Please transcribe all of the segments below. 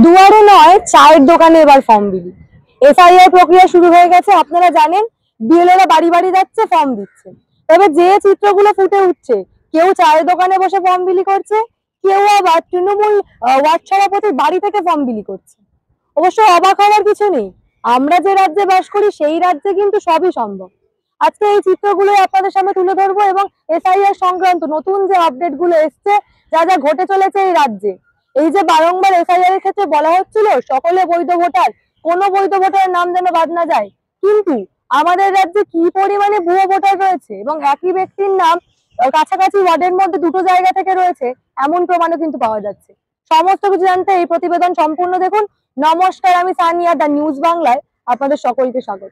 দুয়ারে নয় চায়ের দোকানে এবার ফর্ম বিলি। এসআইআর প্রক্রিয়া শুরু হয়ে গেছে। আপনারা জানেন বিএলওরা বাড়ি বাড়ি যাচ্ছে, ফর্ম দিচ্ছে। তবে যে চিত্রগুলো ফুটে উঠছে, কেউ চায়ের দোকানে বসে ফর্ম বিলি করছে, কেউ আবার তৃণমূল ওয়ার্ড সভাপতির বাড়ি থেকে ফর্ম বিলি করছে। অবশ্য অবাক হওয়ার কিছু নেই, আমরা যে রাজ্যে বাস করি সেই রাজ্যে কিন্তু সবই সম্ভব। আজকে এই চিত্রগুলো আপনাদের সামনে তুলে ধরবো এবং এসআইআর সংক্রান্ত নতুন যে আপডেট গুলো এসছে, যা যা ঘটে চলেছে এই রাজ্যে। এই যে বারংবার এসআইআর এর ক্ষেত্রে বলা হচ্ছিল সকলে বৈধ ভোটার, কোনো বৈধ ভোটারের নাম যেন বাদ না যায়, কিন্তু আমাদের রাজ্যে কি পরিমাণে ভুয়ো ভোটার রয়েছে এবং একই ব্যক্তির নাম কাছাকাছি ওয়ার্ডের মধ্যে দুটো জায়গা থেকে রয়েছে, এমন প্রমাণও কিন্তু পাওয়া যাচ্ছে। সমস্ত কিছু জানতে এই প্রতিবেদন সম্পূর্ণ দেখুন। নমস্কার, আমি সানিয়া, দ্য নিউজ বাংলায় আপনাদের সকলকে স্বাগত।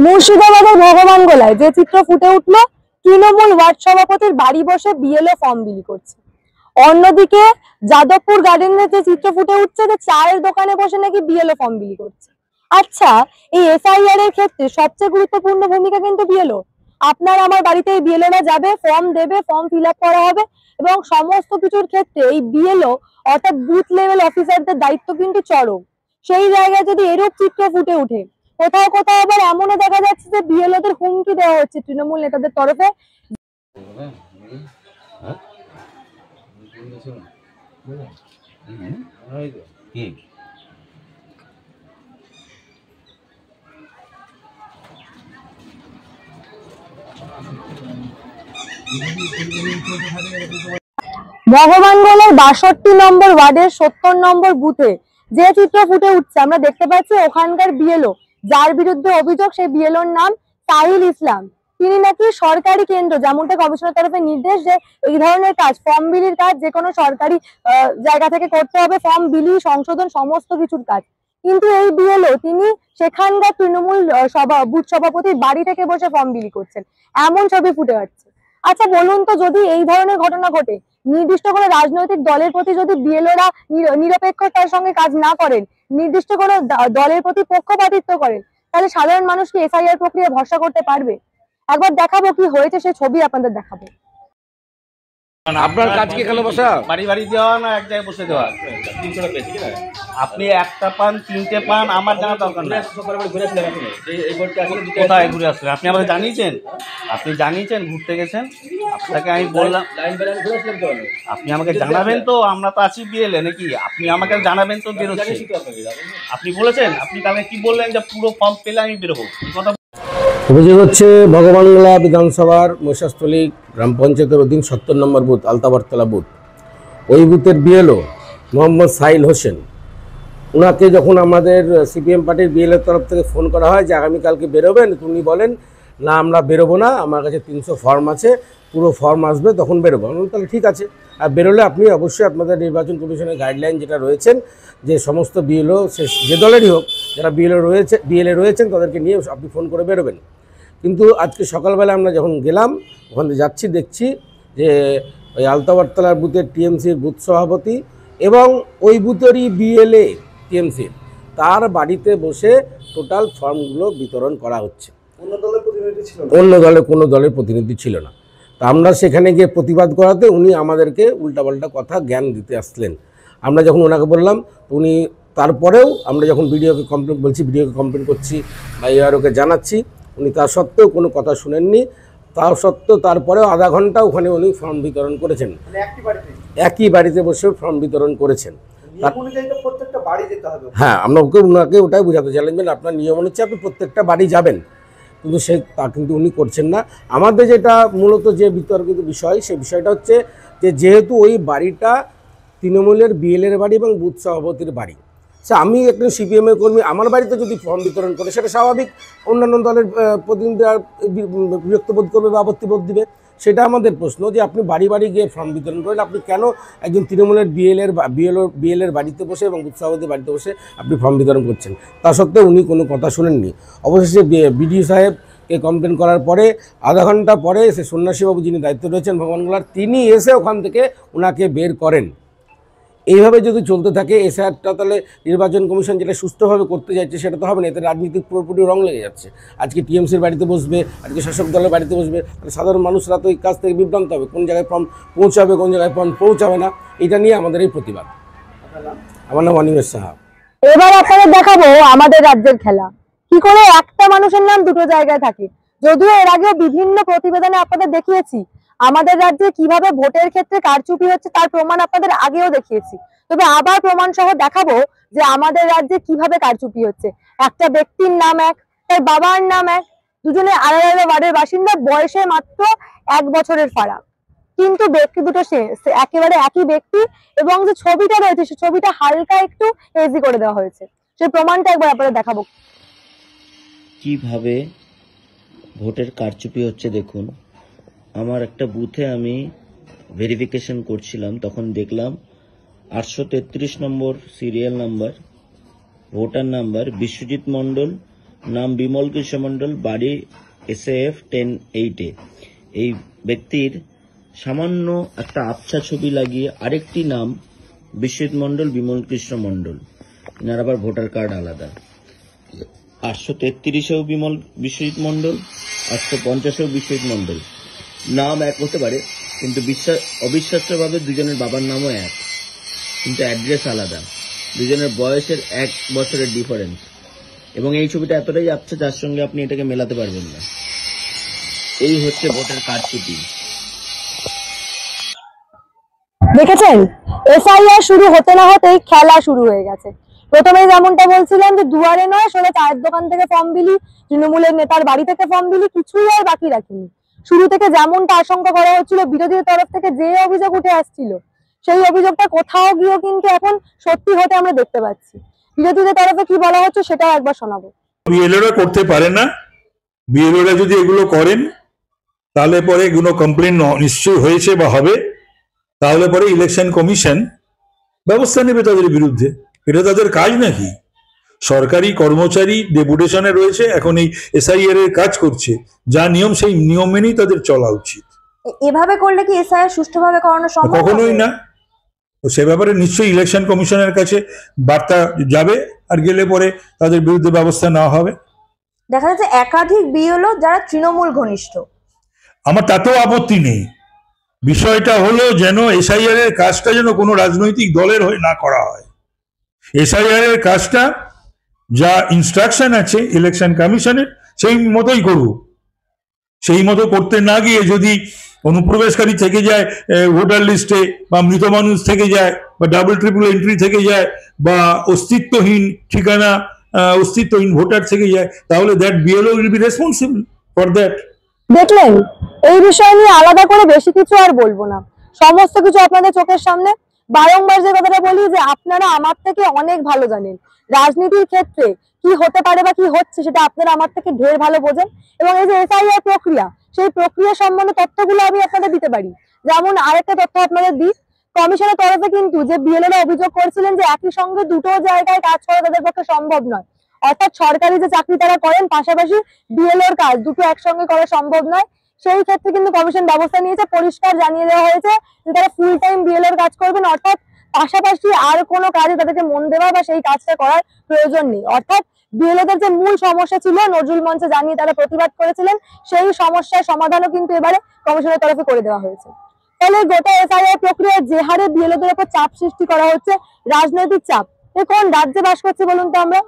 মুর্শিদাবাদের ভগবানগোলায় যে চিত্র ফুটে উঠলো, তৃণমূল ওয়ার্ড সভাপতির বাড়ি বসে বিএলও ফর্ম বিলি করছে। অন্যদিকে যাদবপুর গার্ডেনের যে চিত্র ফুটে উঠছে, যে চায়ের দোকানে বসে নাকি বিএলও ফর্ম বিলি করছে। আচ্ছা, এই এসআইআর এর ক্ষেত্রে সবচেয়ে গুরুত্বপূর্ণ ভূমিকা কিন্তু বিএলও। আপনার আমার বাড়িতে এই বিএলওরা যাবে, ফর্ম দেবে, ফর্ম ফিল আপ করা হবে এবং সমস্ত কিছুর ক্ষেত্রে এই বিএলও অর্থাৎ বুথ লেভেল অফিসারদের দায়িত্ব কিন্তু চরম। সেই জায়গায় যদি এরূপ চিত্র ফুটে উঠে, কোথাও কোথাও আবার এমনও দেখা যাচ্ছে যে বিএলওদের হুমকি দেওয়া হচ্ছে তৃণমূল নেতাদের তরফে। ভগবানগোলার ৬২ নম্বর ওয়ার্ডের ৭০ নম্বর বুথে যে চিত্র ফুটে উঠছে, আমরা দেখতে পাচ্ছি ওখানকার বিএলও, যার বিরুদ্ধে অভিযোগ, সেই বিএলওর নাম সাহিল ইসলাম। তিনি নাকি সরকারি কেন্দ্র, যেমনটা কমিশনের তরফে নির্দেশ যে এই ধরনের কাজ, ফর্ম বিলির কাজ যে কোনো সরকারি জায়গা থেকে করতে হবে, ফর্ম বিলি, সংশোধন, সমস্ত কিছুর কাজ। কিন্তু এই বিএলও তিনি সেখানকার তৃণমূল বুথ সভাপতির বাড়ি থেকে বসে ফর্ম বিলি করছেন, এমন ছবি ফুটে আসছে। আচ্ছা বলুন তো, যদি এই ধরনের ঘটনা ঘটে, নির্দিষ্ট কোনো রাজনৈতিক দলের প্রতি যদি বিএলওরা নিরপেক্ষতার সঙ্গে কাজ না করেন, নির্দিষ্ট কোনো দলের প্রতি পক্ষপাতিত্ব করেন, তাহলে সাধারণ মানুষ কি এসআইআর প্রক্রিয়ায় ভরসা করতে পারবে? একবার দেখাবো কি হয়েছে, সেই ছবি আপনাদের দেখাবো। আপনার কাজ কি এখানে বসা? বাড়ি বাড়ি দেওয়া না এক জায়গায় বসে দেওয়া? আপনি একটা পান, তিনটে পান, আমার জানা দরকার নেই। কোথায় ঘুরে আসলেন? আপনি আমাকে জানিয়েছেন? আপনি জানিয়েছেন ঘুরতে গেছেন? আপনাকে আমি বললাম আপনি আমাকে জানাবেন তো, আমরা তো আছি বিএলএ নাকি, আপনি আমাকে জানাবেন তো বেরোচ্ছি। আপনি বলেছেন, আপনি কালকে কি বললেন যে পুরো ফর্ম পেলে আমি বেরোবো, কথা অভিযোগ হচ্ছে ভগবানগোলা বিধানসভার মহিষাস্থলী গ্রাম পঞ্চায়েতের অধীন ৭০ নম্বর বুথ, আলতাবারতলা বুথ, ওই বুথের বিএলও মোহাম্মদ সাহিল হোসেন, ওনাকে যখন আমাদের সিপিএম পার্টির বিএলএর তরফ থেকে ফোন করা হয় যে আগামীকালকে বেরোবেন, উনি বলেন না আমরা বেরোবো না, আমার কাছে ৩০০ ফর্ম আছে, পুরো ফর্ম আসবে তখন বেরোবো। তাহলে ঠিক আছে, আর বেরোলে আপনি অবশ্যই আপনাদের নির্বাচন কমিশনের গাইডলাইন যেটা রয়েছেন যে সমস্ত বিএলও, সে যে দলেরই হোক, যারা বিএলএ রয়েছেন তাদেরকে নিয়ে আপনি ফোন করে বেরোবেন। কিন্তু আজকে সকালবেলা আমরা যখন গেলাম, ওখানে যাচ্ছি, দেখছি যে ওই আলতাবারতলার বুথের টিএমসির বুথ সভাপতি এবং ওই বুথেরই বিএলএ টিএমসির, তার বাড়িতে বসে টোটাল ফর্মগুলো বিতরণ করা হচ্ছে। অন্য দলের কোনো দলের প্রতিনিধি ছিল না। তা আমরা সেখানে গিয়ে প্রতিবাদ করাতে উনি আমাদেরকে উল্টাপাল্টা কথা জ্ঞান দিতে আসলেন। আমরা যখন ওনাকে বললাম, উনি তারপরেও আমরা যখন ভিডিওকে কমপ্লেন করছি বা এআরওকে জানাচ্ছি, উনি তা সত্ত্বেও কোনো কথা শুনেননি। তা সত্ত্বেও তারপরেও আধা ঘন্টা ওখানে উনি ফর্ম বিতরণ করেছেন, একই বাড়িতে বসে ফর্ম বিতরণ করেছেন। হ্যাঁ, আমরা ওনাকে ওটাই বোঝাতে চাইলাম, আপনার নিয়ম হচ্ছে আপনি প্রত্যেকটা বাড়ি যাবেন, কিন্তু কিন্তু উনি করছেন না। আমাদের যেটা মূলত যে বিতর্কিত বিষয়, সেই বিষয়টা হচ্ছে যে যেহেতু ওই বাড়িটা তৃণমূলের বিএলএর বাড়ি এবং বুথ সভাপতির বাড়ি, আমি একজন সিপিএমের কর্মী, আমার বাড়িতে যদি ফর্ম বিতরণ করে সেটা স্বাভাবিক, অন্যান্য দলের প্রতিনিধিরা বিরক্ত বোধ করবে বা আপত্তি বোধ দিবে। সেটা আমাদের প্রশ্ন যে আপনি বাড়ি বাড়ি গিয়ে ফর্ম বিতরণ করেন, আপনি কেন একজন তৃণমূলের বিএলএর বাড়িতে বসে এবং বুথ সভাপতির বাড়িতে বসে আপনি ফর্ম বিতরণ করছেন? তা সত্ত্বেও উনি কোনো কথা শুনেননি। অবশেষে বিডিও সাহেবকে কমপ্লেন করার পরে আধা ঘন্টা পরে সে সন্ন্যাসীবাবু যিনি দায়িত্ব রয়েছেন ভগবানগোলার, তিনি এসে ওখান থেকে ওনাকে বের করেন এইভাবে যদি চলতে থাকে এসআইআরটা তাহলে নির্বাচন কমিশন যেটা সুস্থভাবে করতে যাচ্ছে সেটা তো হবে না, এতে রাজনীতির পুরোপুরি রং লেগে যাচ্ছে। আজকে টিএমসির বাড়িতে বসবে, আজকে শাসক দলের বাড়িতে বসবে, তাহলে সাধারণ মানুষরা তো এই কাজ থেকে বিভ্রান্ত হবে, কোন জায়গায় ফর্ম পৌঁছাবে কোন জায়গায় ফর্ম পৌঁছাবে না, এটা নিয়ে আমাদের এই প্রতিবাদ। আমার নাম অনিমেষ সাহা। এবার আপনাদের দেখাবো আমাদের রাজ্যের খেলা, কি করে একটা মানুষের নাম দুটো জায়গায় থাকে। যদিও এর আগেও বিভিন্ন প্রতিবেদনে আপনাদের দেখিয়েছি আমাদের রাজ্যে কিভাবে ভোটের ক্ষেত্রে কারচুপি হচ্ছে, তার প্রমাণ আপনাদের আগেও দেখিয়েছি। তবে আবার প্রমাণ সহ দেখাবো যে আমাদের রাজ্যে কিভাবে কারচুপি হচ্ছে। একটা ব্যক্তির নাম এক, তার বাবার নাম এক, দুজনে আলাদা আলাদা ওয়ার্ডের বাসিন্দা, বয়সে মাত্র 1 বছরের ফারাক, কিন্তু ব্যক্তি দুটো একেবারে একই ব্যক্তি, এবং যে ছবিটা রয়েছে সে ছবিটা হালকা একটু হেজি করে দেওয়া হয়েছে। সেই প্রমাণটা একবার আপনাদের দেখাবো। কিভাবে ভোটের কারচুপি হচ্ছে দেখুন। আমার একটা বুথে আমি ভেরিফিকেশন করছিলাম, তখন দেখলাম 833 নম্বর serial number, voter number Biswajit Mondal, নাম বিমল কৃষ্ণ মণ্ডল, বাড়ি SAF 10-8-এ। এই ব্যক্তির সামান্য একটা আবছা ছবি লাগিয়ে আরেকটি নাম বিশ্বজিৎ মণ্ডল, বিমল কৃষ্ণ মণ্ডল, এনার আবার ভোটার কার্ড আলাদা। 833-এও বিশ্বজিৎ মণ্ডল, 850-এও বিশ্বজিৎ মণ্ডল, নাম এক হতে পারে কিন্তু অবিশ্বাস্যভাবে দুজনের বাবার নামও এক, কিন্তু অ্যাড্রেস আলাদা, দুজনের বয়সের 1 বছরের ডিফারেন্স, এবং এই ছবিটা এতটাই আবছা যার সঙ্গে আপনি এটাকে মেলাতে পারবেন না। এই হচ্ছে ভোটের কারচুপি। দেখেছেন, এসআইআর শুরু হতে না হতেই খেলা শুরু হয়ে গেছে। প্রথমে যেমনটা বলছিলাম যে দুয়ারে নয় সোজা চায়ের দোকান থেকে ফর্ম বিলি, তৃণমূলের নেতার বাড়ি থেকে ফর্ম বিলি, কিছুই আর বাকি রাখিনি। শুরু থেকে যেমনটা আশঙ্কা করা হচ্ছিল, বিরোধীদের তরফ থেকে যে অভিযোগ উঠে আসছিল সেই অভিযোগটা কোথাও গিয়েও কিন্তু এখন সত্যি হতে আমরা দেখতে পাচ্ছি। বিরোধীদের তরফে কি বলা হচ্ছে সেটাও একবার শোনাবো। বিএলওরা করতে পারে না, বিএলওরা যদি এগুলো করেন তাহলে পরে এগুলো কমপ্লেন নিশ্চয়ই হয়েছে বা হবে, তাহলে পরে ইলেকশন কমিশন ব্যবস্থা নেবে তাদের বিরুদ্ধে। এটা তাদের কাজ নাকি? সরকারি কর্মচারী ডেপুটেশনে রয়েছে, এখন এই এসআইআর এর কাজ করছে, যা নিয়ম সেই নিয়ম মেনেই তাদের চলা উচিত। এভাবে করলে কি এসআইআর সুষ্ঠুভাবে করানো সম্ভব? কখনোই না। তো সে ব্যাপারে নিশ্চয়ই ইলেকশন কমিশনের কাছে বার্তা যাবে, আর গেলে পরে তাদের বিরুদ্ধে ব্যবস্থা নেওয়া হবে। দেখা যাচ্ছে একাধিক বিএলও যারা তৃণমূল ঘনিষ্ঠ। আমার তাতেও আপত্তি নেই, বিষয়টা হলো যেন এসআইআর এর কাজটা যেন কোনো রাজনৈতিক দলের হয়ে না করা হয়। এসআইআর এর কাজটা যা ইনস্ট্রাকশন আছে ইলেকশন কমিশনের সেই মতোই করুক। সেই মতো করতে না গিয়ে যদি অনুপ্রবেশকারী থেকে যায় ভোটার লিস্টে, বা মৃত মানুষ থেকে যায়, বা ডাবল ট্রিপল এন্ট্রি থেকে যায়, বা অস্তিত্বহীন ঠিকানা, অস্তিত্বহীন ভোটার থেকে যায়, তাহলে that BLO will be responsible for that. দেখলেন, এই বিষয় নিয়ে আলাদা করে বেশি কিছু আর বলবো না, সমস্ত কিছু আপনাদের চোখের সামনে। বারংবার যে কথাটা বলি যে আপনারা আমার থেকে অনেক ভালো জানেন রাজনীতির ক্ষেত্রে কি হতে পারে বা কি হচ্ছে, সেটা আপনারা আমার থেকে ঢের ভালো বোঝেন। এবং এই যে এসআইআর প্রক্রিয়া, সেই প্রক্রিয়া সম্বন্ধে তথ্যগুলো আমি আপনাদের দিতে পারি। যেমন আরেকটা তথ্য আপনাদের দিই, কমিশনের তরফে কিন্তু যে বিএলওরা অভিযোগ করেছিলেন যে একই সঙ্গে দুটো জায়গায় কাজ করা তাদের পক্ষে সম্ভব নয়, অর্থাৎ সরকারি যে চাকরি তারা করেন পাশাপাশি বিএলওর কাজ দুটো একসঙ্গে করা সম্ভব নয়, সেই ক্ষেত্রে কিন্তু কমিশন ব্যবস্থা নিয়েছে, পরিষ্কার জানিয়ে দেওয়া হয়েছে যে তারা ফুল টাইম বিএলওর কাজ করবেন, অর্থাৎ পাশাপাশি আর কোনো কাজে তাদেরকে মন দেওয়া বা সেই কাজটা করার প্রয়োজন নেই। অর্থাৎ বিএলওদের যে মূল সমস্যা ছিল নজরুল মঞ্চে জানিয়ে তারা প্রতিবাদ করেছিলেন, সেই সমস্যার সমাধানও কিন্তু এবারে কমিশনের তরফে করে দেওয়া হয়েছে। তাহলে গোটা এসআইআর প্রক্রিয়ায় যে হারে বিএলওদের উপর চাপ সৃষ্টি করা হচ্ছে, রাজনৈতিক চাপ, কোন রাজ্যে বাস করছে বলুন তো আমরা?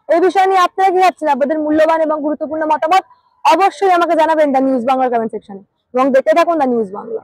এই বিষয় নিয়ে আপনারা কি ভাবছেন? আপনাদের মূল্যবান এবং গুরুত্বপূর্ণ মতামত অবশ্যই আমাকে জানাবেন দ্য নিউজ বাংলার কমেন্ট সেকশনে, এবং দেখতে থাকুন দ্য নিউজ বাংলা।